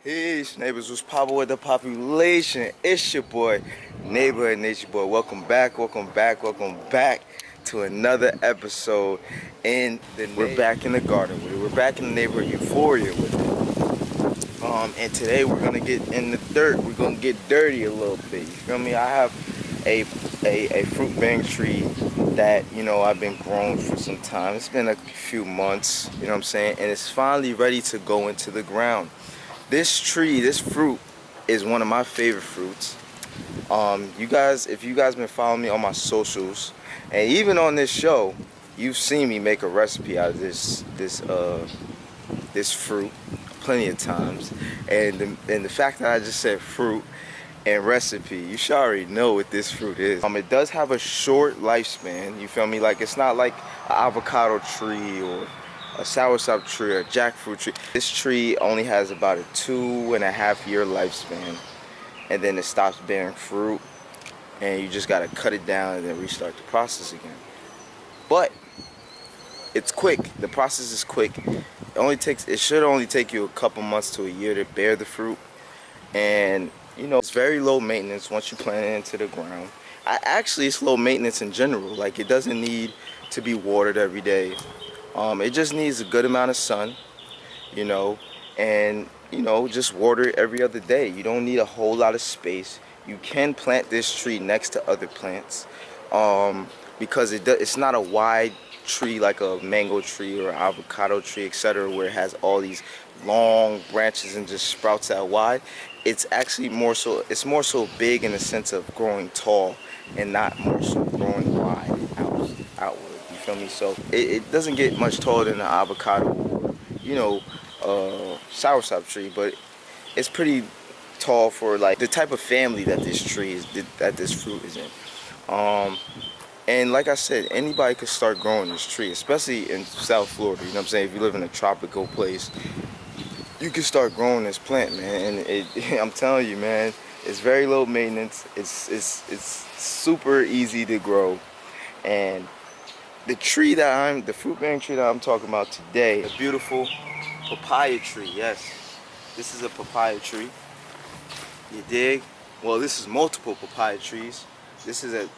Peace, neighbors. What's poppin' with the population? It's your boy, Neighborhood Nature Boy. Welcome back to another episode. We're back in the garden with it. We're back in the neighborhood euphoria with it. And today we're gonna get in the dirt. We're gonna get dirty a little bit. You feel me? I have a fruit bearing tree that I've been growing for some time. It's been a few months. You know what I'm saying? And it's finally ready to go into the ground. This tree, this fruit, is one of my favorite fruits. If you guys been following me on my socials, and even on this show, you've seen me make a recipe out of this fruit plenty of times. And the fact that I just said fruit and recipe, you should already know what this fruit is. It does have a short lifespan. You feel me? Like, it's not like an avocado tree or a soursop tree or a jackfruit tree. This tree only has about a 2.5 year lifespan, and then it stops bearing fruit, and you just gotta cut it down and then restart the process again. But it's quick. The process is quick. It should only take you a couple months to a year to bear the fruit, and it's very low maintenance once you plant it into the ground. It's low maintenance in general. Like, it doesn't need to be watered every day. It just needs a good amount of sun, and just water it every other day. You don't need a whole lot of space. You can plant this tree next to other plants, because it's not a wide tree like a mango tree or avocado tree, etc., where it has all these long branches and just sprouts out wide. It's actually more so big in the sense of growing tall, and not more so growing wide outward. You feel me? So it doesn't get much taller than an avocado or soursop tree, but it's pretty tall for like the type of family that this fruit is in. And like I said, anybody could start growing this tree, especially in South Florida. You know what I'm saying? If you live in a tropical place, you can start growing this plant, man. And I'm telling you, man, it's very low maintenance. It's super easy to grow. And the fruit bearing tree that I'm talking about today, a beautiful papaya tree. Yes, this is a papaya tree. You dig? Well, this is multiple papaya trees. This is at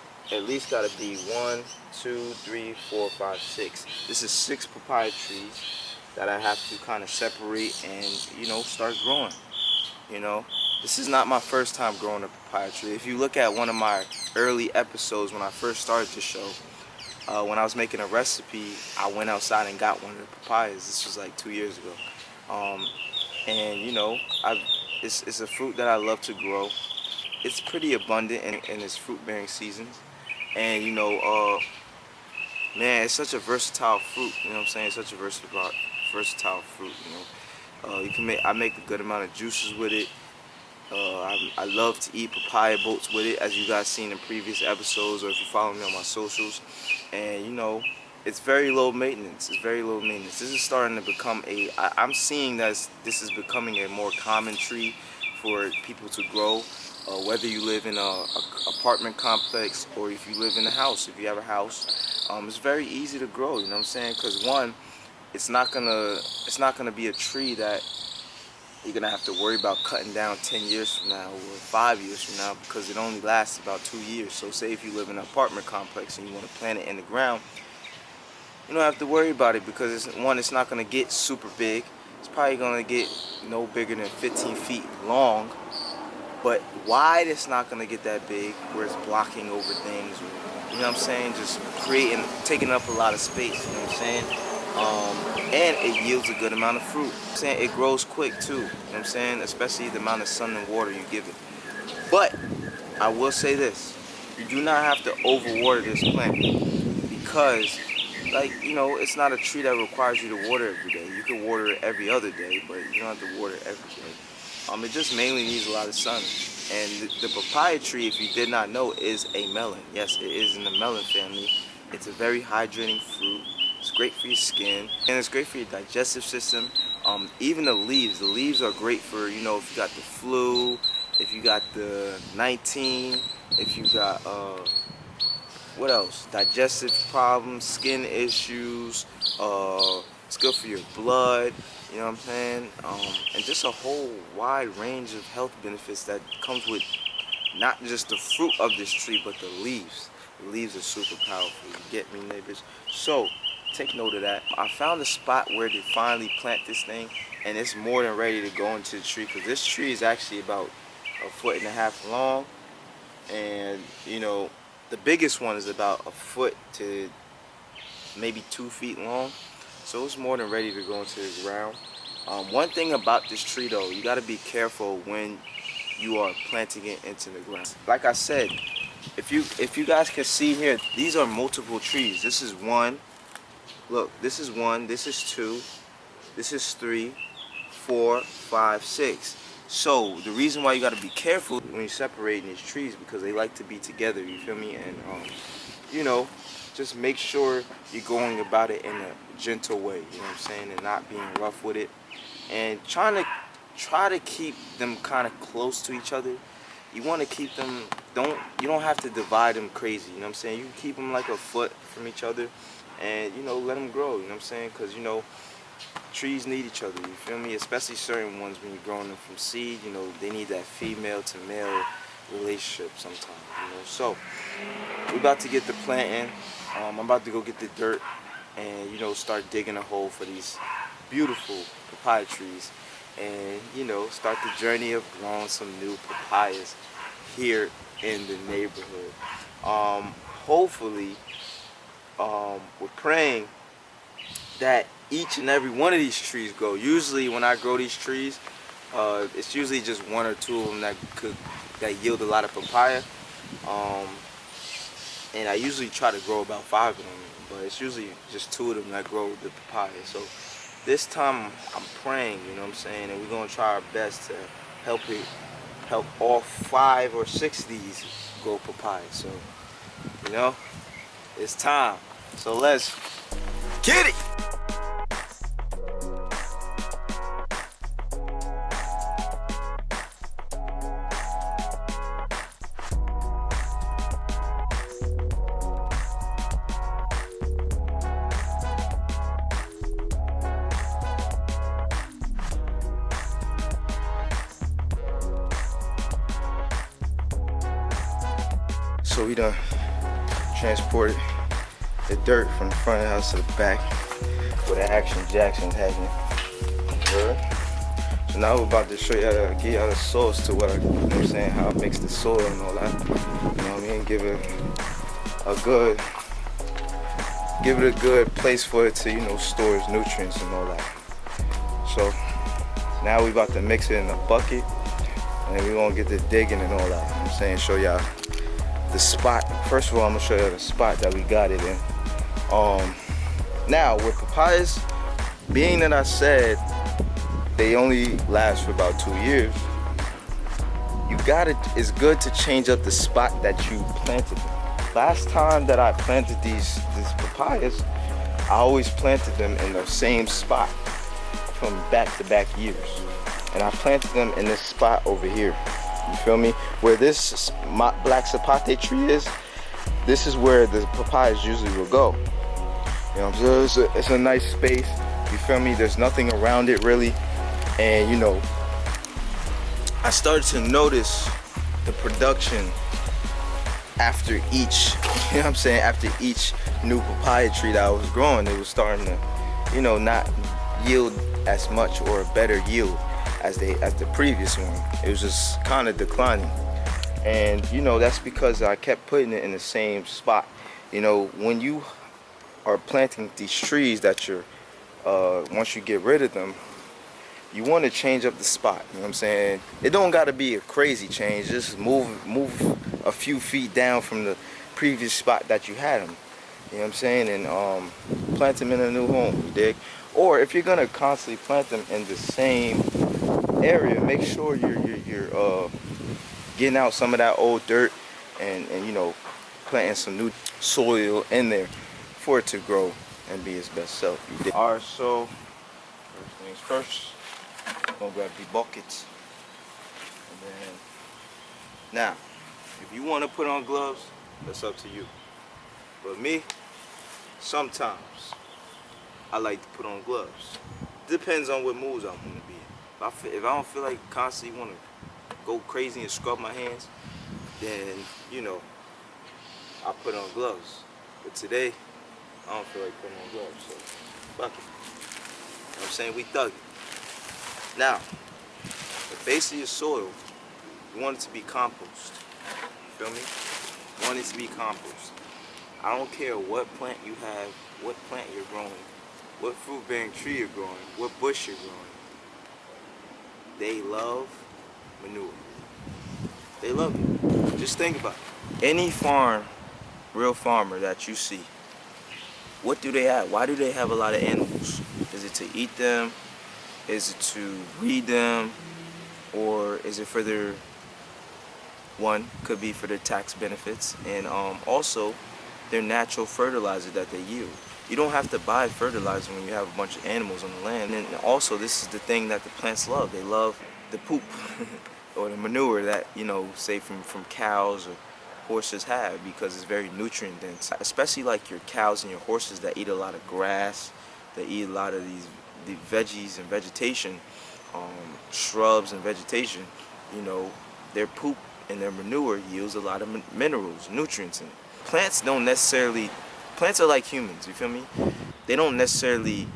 least got to be 1, 2, 3, 4, 5, 6. This is 6 papaya trees that I have to kind of separate and start growing. This is not my first time growing a papaya tree. If you look at one of my early episodes when I first started the show, when I was making a recipe, I went outside and got one of the papayas. This was like 2 years ago. And it's a fruit that I love to grow. It's pretty abundant in its fruit bearing seasons. And man, it's such a versatile fruit. You know what I'm saying? It's such a versatile fruit. I make a good amount of juices with it. I love to eat papaya boats with it, as you guys seen in previous episodes, or if you follow me on my socials. And it's very low maintenance. It's very low maintenance. This is starting to become I'm seeing that this is becoming a more common tree for people to grow. Whether you live in a apartment complex or if you live in a house, if you have a house, it's very easy to grow. You know what I'm saying? Because one, it's not gonna be a tree that you're gonna have to worry about cutting down 10 years from now or 5 years from now, because it only lasts about 2 years. So say if you live in an apartment complex and you want to plant it in the ground, you don't have to worry about it, because it's not gonna get super big. It's probably gonna get no bigger than 15 feet long. But wide, it's not going to get that big where it's blocking over things, or, you know what I'm saying, just taking up a lot of space, you know what I'm saying? And it yields a good amount of fruit. I'm saying it grows quick too, you know what I'm saying, especially the amount of sun and water you give it. But I will say this, you do not have to overwater this plant, because it's not a tree that requires you to water every day. You can water it every other day, but you don't have to water it every day. It just mainly needs a lot of sun. And the papaya tree, if you did not know, is a melon. Yes, it is in the melon family. It's a very hydrating fruit. It's great for your skin, and it's great for your digestive system. Even the leaves are great for, if you got the flu, if you got the 19, if you got what else? Digestive problems, skin issues. It's good for your blood. You know what I'm saying? And just a whole wide range of health benefits that comes with not just the fruit of this tree, but the leaves. The leaves are super powerful. You get me, neighbors? So, take note of that. I found a spot where to finally plant this thing, and it's more than ready to go into the tree, because this tree is actually about 1.5 feet long, and you know, the biggest one is about 1 foot to maybe 2 feet long. So it's more than ready to go into the ground. One thing about this tree though, you got to be careful when you are planting it into the ground. Like I said, if you guys can see here, these are multiple trees. This is one. Look, this is one. This is two. This is 3, 4, 5, 6. So the reason why you got to be careful when you're separating these trees, because they like to be together. You feel me? And you know, just make sure you're going about it in a gentle way, you know what I'm saying, and not being rough with it, and try to keep them kind of close to each other. You want to keep them, you don't have to divide them crazy, you know what I'm saying. You can keep them like 1 foot from each other, and you know, let them grow, you know what I'm saying, because you know, trees need each other, you feel me, especially certain ones when you're growing them from seed. You know, they need that female to male relationship sometimes, you know. So we're about to get the planting. I'm about to go get the dirt and, you know, start digging a hole for these beautiful papaya trees, and, you know, start the journey of growing some new papayas here in the neighborhood. Hopefully, we're praying that each and every one of these trees grow. Usually when I grow these trees, it's usually just 1 or 2 of them that yield a lot of papaya. And I usually try to grow about 5 of them, but it's usually just 2 of them that grow the papaya. So this time I'm praying, you know what I'm saying, and we're gonna try our best to help all 5 or 6 of these grow papaya. So, you know, it's time. So let's get it. So we done transported the dirt from the front of the house to the back where the Action Jackson's happening. So now we're about to show you how to get y'all the source to what you know what I'm saying, how I mix the soil and all that. You know what I mean? Give it a good place for it to, you know, store its nutrients and all that. So now we about to mix it in a bucket, and then we gonna get to digging and all that. You know what I'm saying? Show y'all the spot. First of all, I'm gonna show you the spot that we got it in. Now with papayas, being that I said they only last for about 2 years, it's good to change up the spot that you planted them. Last time that I planted these papayas, I always planted them in the same spot from back-to-back years, and I planted them in this spot over here. You feel me? Where this black zapate tree is, this is where the papayas usually will go. You know, so it's a nice space. You feel me? There's nothing around it really, and you know, I started to notice the production after each, you know what I'm saying, after each new papaya tree that I was growing. It was starting to, you know, not yield as much or a better yield as the previous one. It was just kind of declining, and you know, that's because I kept putting it in the same spot. You know, when you are planting these trees that you're once you get rid of them, you want to change up the spot. You know what I'm saying? It don't got to be a crazy change. Just move a few feet down from the previous spot that you had them. You know what I'm saying? And plant them in a new home. You dig? Or if you're gonna constantly plant them in the same area, make sure you're getting out some of that old dirt and you know, planting some new soil in there for it to grow and be its best self. You dig? All right, so first things first, I'm gonna grab the buckets, and then now if you want to put on gloves, that's up to you. But me, sometimes I like to put on gloves. depends on what moods I'm gonna be in. If I don't feel like constantly want to go crazy and scrub my hands, then you know I put on gloves. But today I don't feel like putting on gloves, so fuck it. You know what I'm saying? We thug it. Now, the base of your soil, you want it to be compost. You feel me? You want it to be compost. I don't care what plant you have, what plant you're growing, what fruit-bearing tree you're growing, what bush you're growing. They love manure. They love it. Just think about it. Any farm, real farmer that you see, what do they have? Why do they have a lot of animals? Is it to eat them? Is it to breed them? Or is it for their, one, could be for their tax benefits, and also their natural fertilizer that they yield. You don't have to buy fertilizer when you have a bunch of animals on the land. And also, this is the thing that the plants love. They love the poop or the manure that, you know, say from cows or horses have, because it's very nutrient dense. Especially like your cows and your horses that eat a lot of grass, they eat a lot of the veggies and vegetation, shrubs and vegetation. You know, their poop and their manure yields a lot of minerals, nutrients in it. Plants don't necessarily, plants are like humans, you feel me? They don't necessarily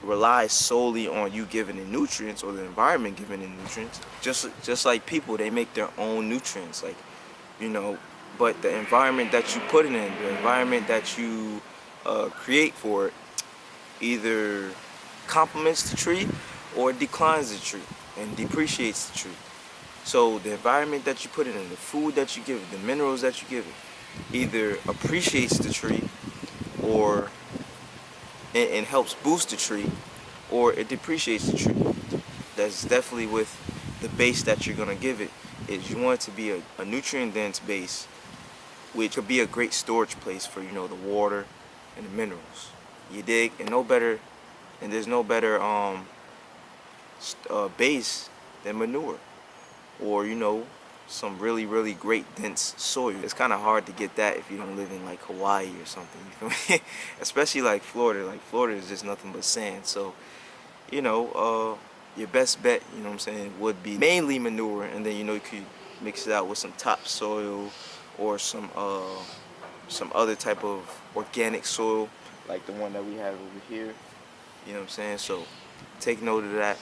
rely solely on you giving it nutrients or the environment giving it nutrients. Just like people, they make their own nutrients, like, you know, but the environment that you put it in, the environment that you create for it, either complements the tree or declines the tree and depreciates the tree. So the environment that you put it in, the food that you give it, the minerals that you give it, either appreciates the tree or and helps boost the tree, or it depreciates the tree. That's definitely with the base that you're gonna give it. Is you want it to be a nutrient dense base, which could be a great storage place for, you know, the water and the minerals. You dig? And there's no better base than manure, or, you know, some really great dense soil. It's kind of hard to get that if you don't live in like Hawaii or something, you feel me? Especially like Florida. Like Florida is just nothing but sand. So, you know, your best bet, you know what I'm saying, would be mainly manure, and then, you know, you could mix it out with some topsoil or some other type of organic soil like the one that we have over here. You know what I'm saying? So take note of that.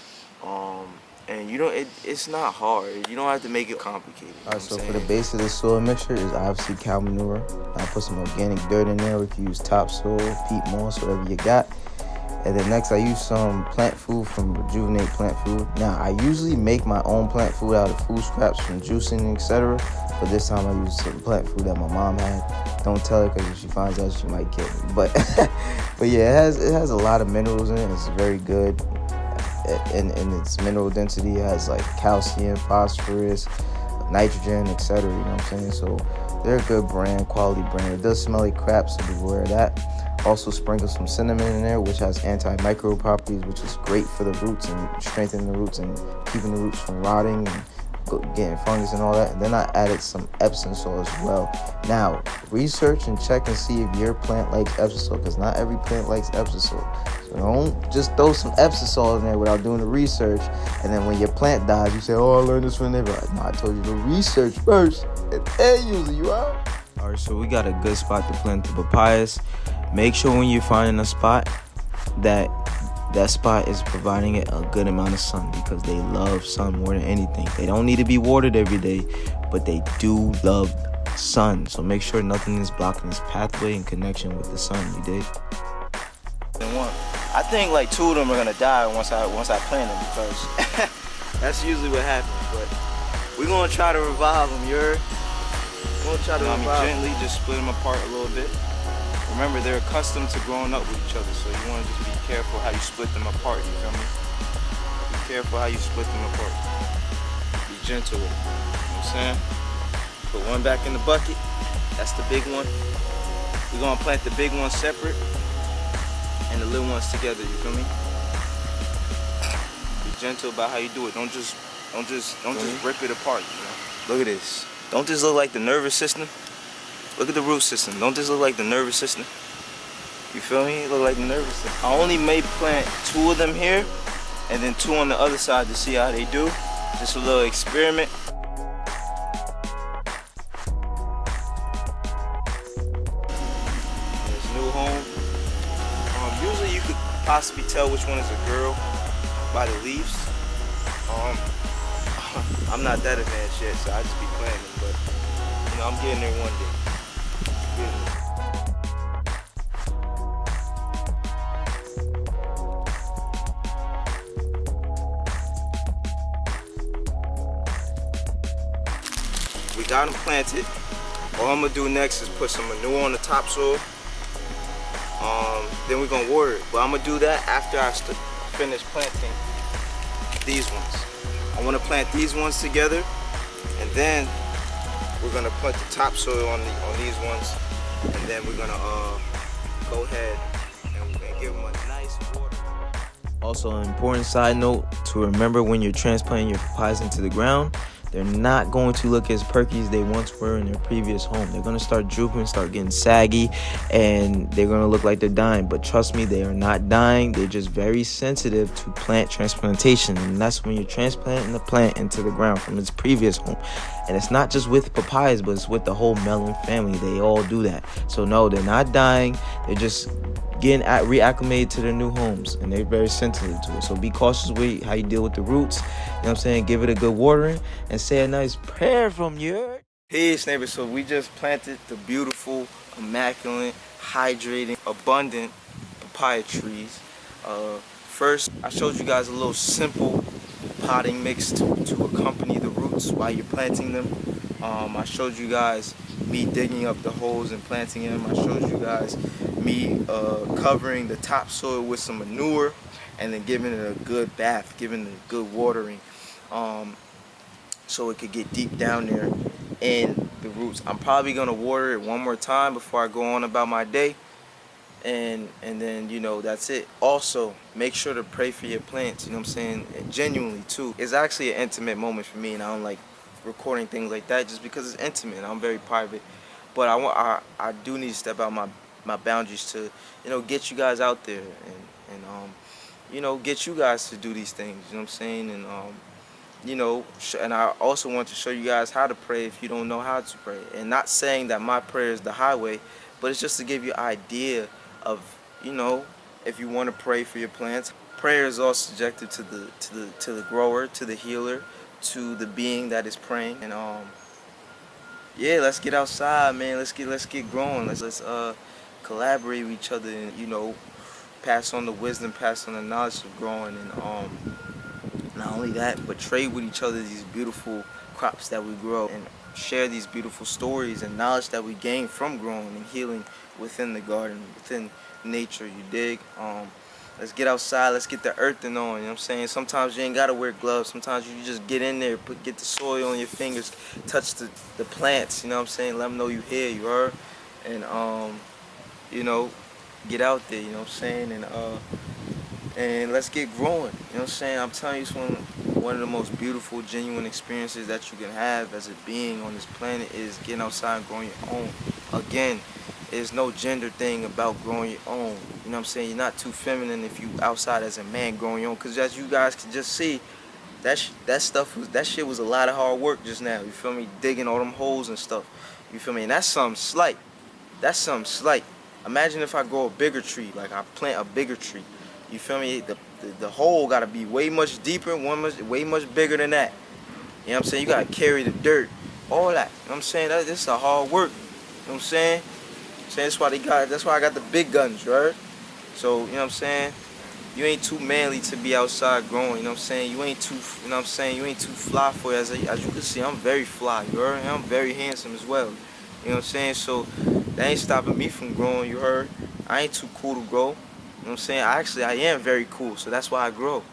And you don't, it's not hard. You don't have to make it complicated. Alright, so for the base of the soil mixture is obviously cow manure. I put some organic dirt in there. We can use topsoil, peat moss, whatever you got. And then next I use some plant food from Rejuvenate Plant Food. Now I usually make my own plant food out of food scraps from juicing, etc. But this time I used some plant food that my mom had. Don't tell her, because if she finds out she might kill me. But yeah, it has a lot of minerals in it. It's very good. In its mineral density, it has like calcium, phosphorus, nitrogen, etc. You know what I'm saying? So they're a good brand, quality brand. It does smell like crap, so beware of that. Also sprinkle some cinnamon in there, which has antimicrobial properties, which is great for the roots and strengthening the roots and keeping the roots from rotting and getting fungus and all that. And then I added some Epsom salt as well. Now, research and check and see if your plant likes Epsom salt, because not every plant likes Epsom salt. So don't just throw some Epsom salt in there without doing the research, and then when your plant dies, you say, oh, I learned this from there. No, I told you to research first, and then use it, you out? Alright, so we got a good spot to plant the papayas. Make sure when you're finding a spot that spot is providing it a good amount of sun, because they love sun more than anything. They don't need to be watered every day, but they do love sun. So make sure nothing is blocking this pathway in connection with the sun, you dig? I think like 2 of them are gonna die once I plant them, because that's usually what happens. But we're gonna try to revive them. We're gonna try to gently just split them apart a little bit. Remember, they're accustomed to growing up with each other, so you want to just be careful how you split them apart, you feel me? Be careful how you split them apart. Be gentle with them, you know what I'm saying? Put one back in the bucket, that's the big one. We're gonna plant the big one separate and the little ones together, you feel me? Be gentle about how you do it. Don't just rip it apart, you know? Look at this. Don't this look like the nervous system? Look at the root system. Don't this look like the nervous system? You feel me? It look like nervous system. I only may plant 2 of them here and then 2 on the other side to see how they do. Just a little experiment. This new home. Usually you could possibly tell which one is a girl by the leaves. I'm not that advanced yet, so I just be planting, but you know, I'm getting there one day. We got them planted. All I'm gonna do next is put some manure on the topsoil. Then we're gonna water it. But I'm gonna do that after I finish planting these ones. I wanna plant these ones together, and then we're gonna put the topsoil on these ones, and then we're gonna go ahead and give them a nice water. Also, an important side note to remember when you're transplanting your papayas into the ground, they're not going to look as perky as they once were in their previous home. They're going to start drooping, start getting saggy, and they're going to look like they're dying. But trust me, they are not dying. They're just very sensitive to plant transplantation. And that's when you're transplanting the plant into the ground from its previous home. And it's not just with papayas, but it's with the whole melon family. They all do that. So no, they're not dying. They're just getting reacclimated to their new homes, and they're very sensitive to it. So be cautious with how you deal with the roots. You know what I'm saying? Give it a good watering and say a nice prayer from you. Peace, neighbors. So we just planted the beautiful, immaculate, hydrating, abundant papaya trees. First, I showed you guys a little simple potting mix to accompany the roots while you're planting them. I showed you guys me digging up the holes and planting them. I showed you guys me covering the topsoil with some manure and then giving it a good bath, giving it a good watering, so it could get deep down there in the roots. I'm probably gonna water it one more time before I go on about my day, and then, you know, that's it. Also, make sure to pray for your plants, you know what I'm saying, and genuinely too. It's actually an intimate moment for me, and I don't like recording things like that just because it's intimate. I'm very private, but I do need to step out my boundaries to, you know, get you guys out there and you know, get you guys to do these things, you know what I'm saying, and you know, and I also want to show you guys how to pray if you don't know how to pray. And not saying that my prayer is the highway, but it's just to give you an idea of, you know, if you want to pray for your plants. Prayer is all subjective to the grower, to the healer, to the being that is praying. And yeah, let's get outside, man. Let's get growing. Let's collaborate with each other, and, you know, pass on the wisdom, pass on the knowledge of growing, and not only that, but trade with each other these beautiful crops that we grow, and share these beautiful stories and knowledge that we gain from growing and healing within the garden, within nature, you dig? Let's get outside, let's get the earthing on, you know what I'm saying? Sometimes you ain't gotta wear gloves, sometimes you just get in there, get the soil on your fingers, touch the plants, you know what I'm saying? Let them know you here, you heard? And you know, get out there, you know what I'm saying? And let's get growing, you know what I'm saying? I'm telling you, it's one of the most beautiful, genuine experiences that you can have as a being on this planet is getting outside and growing your own. Again, there's no gender thing about growing your own, you know what I'm saying? You're not too feminine if you outside as a man growing your own, because as you guys can just see, that shit was a lot of hard work just now, you feel me? Digging all them holes and stuff, you feel me? And that's something slight. That's something slight. Imagine if I grow a bigger tree, like I plant a bigger tree. You feel me? The hole gotta be way much deeper, way much bigger than that. You know what I'm saying? You gotta carry the dirt, all that. You know what I'm saying? This is a hard work. You know what I'm saying? That's why I got the big guns, right? So, you know what I'm saying? You ain't too manly to be outside growing, you know what I'm saying? You ain't too, you know what I'm saying? You ain't too fly for it. As you can see, I'm very fly, you heard? And I'm very handsome as well. You know what I'm saying? So that ain't stopping me from growing, you heard? I ain't too cool to grow. You know what I'm saying? I am very cool, so that's why I grow.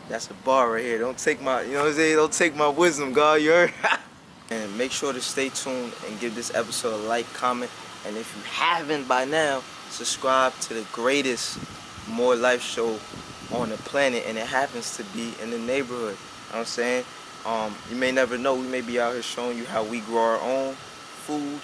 That's a bar right here. Don't take my, you know what I'm saying? Don't take my wisdom, God, you heard? And make sure to stay tuned and give this episode a like, comment, and if you haven't by now, subscribe to the greatest More Life show on the planet, and it happens to be in the neighborhood. You know what I'm saying? You may never know. We may be out here showing you how we grow our own food,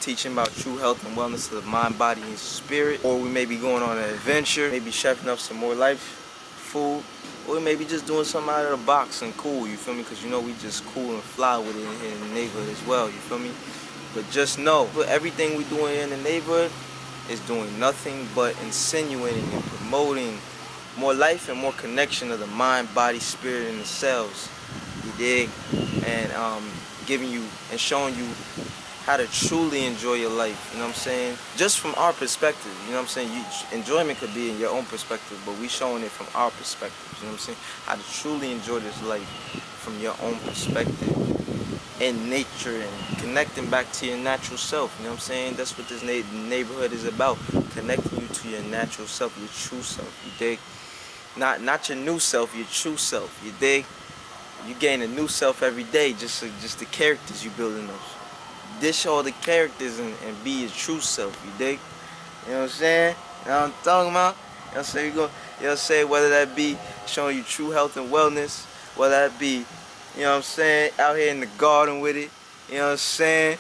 teaching about true health and wellness of the mind, body, and spirit. Or we may be going on an adventure, maybe chefing up some more life food. Or maybe just doing something out of the box and cool, you feel me? Because you know we just cool and fly with it in here in the neighborhood as well, you feel me? But just know, everything we doing here in the neighborhood is doing nothing but insinuating and promoting more life and more connection of the mind, body, spirit, and the cells. You dig? And giving you and showing you how to truly enjoy your life, you know what I'm saying? Just from our perspective, you know what I'm saying? Enjoyment could be in your own perspective, but we showing it from our perspective, you know what I'm saying? How to truly enjoy this life from your own perspective in nature and connecting back to your natural self, you know what I'm saying? That's what this neighborhood is about, connecting you to your natural self, your true self, you dig? Not your new self, your true self, you dig? You gain a new self every day, just the characters you building those. Dish all the characters and be your true self, you dig? You know what I'm saying? You know what I'm talking about? You know what I'm saying? You know what I'm saying? Whether that be showing you true health and wellness, whether that be, you know what I'm saying, out here in the garden with it, you know what I'm saying?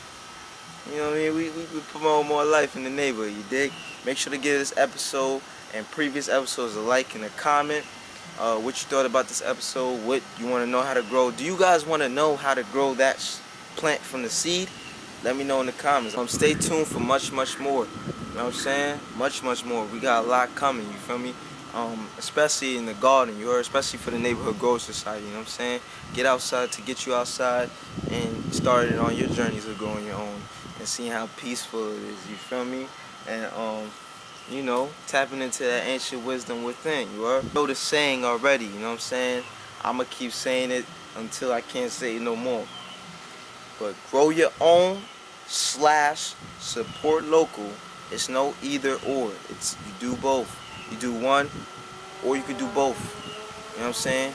You know what I mean? We promote more life in the neighborhood, you dig? Make sure to give this episode and previous episodes a like and a comment. What you thought about this episode, what you want to know how to grow. Do you guys want to know how to grow that plant from the seed? Let me know in the comments. Stay tuned for much more. You know what I'm saying? Much more. We got a lot coming, you feel me? Especially in the garden, you heard? Especially for the Neighborhood Growth Society, you know what I'm saying? Get outside to get you outside and start it on your journeys of growing your own and seeing how peaceful it is, you feel me? And you know, tapping into that ancient wisdom within, you heard? You know the saying already, you know what I'm saying? I'ma keep saying it until I can't say it no more. But grow your own / support local. It's no either or. It's you do both. You do one or you could do both. You know what I'm saying?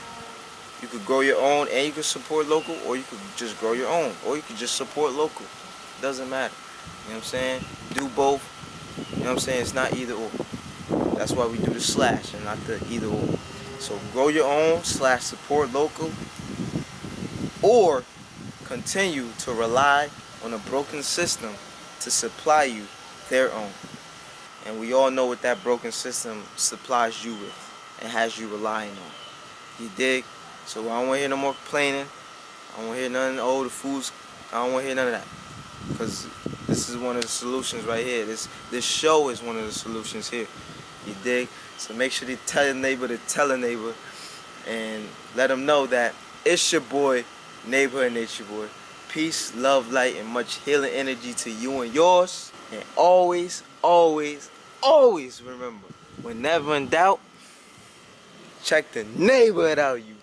You could grow your own and you could support local, or you could just grow your own, or you could just support local. Doesn't matter. You know what I'm saying? Do both. You know what I'm saying? It's not either or. That's why we do the slash and not the either or. So grow your own / support local, or continue to rely on a broken system to supply you their own. And we all know what that broken system supplies you with and has you relying on. You dig? So I don't want to hear no more complaining. I don't want to hear nothing, oh, the food's, I don't want to hear none of that. Because this is one of the solutions right here. This show is one of the solutions here. You dig? So make sure to tell a neighbor and let them know that it's your boy, Neighborhood Nature Boy. Peace, love, light, and much healing energy to you and yours. And always remember, when never in doubt, check the neighborhood out, you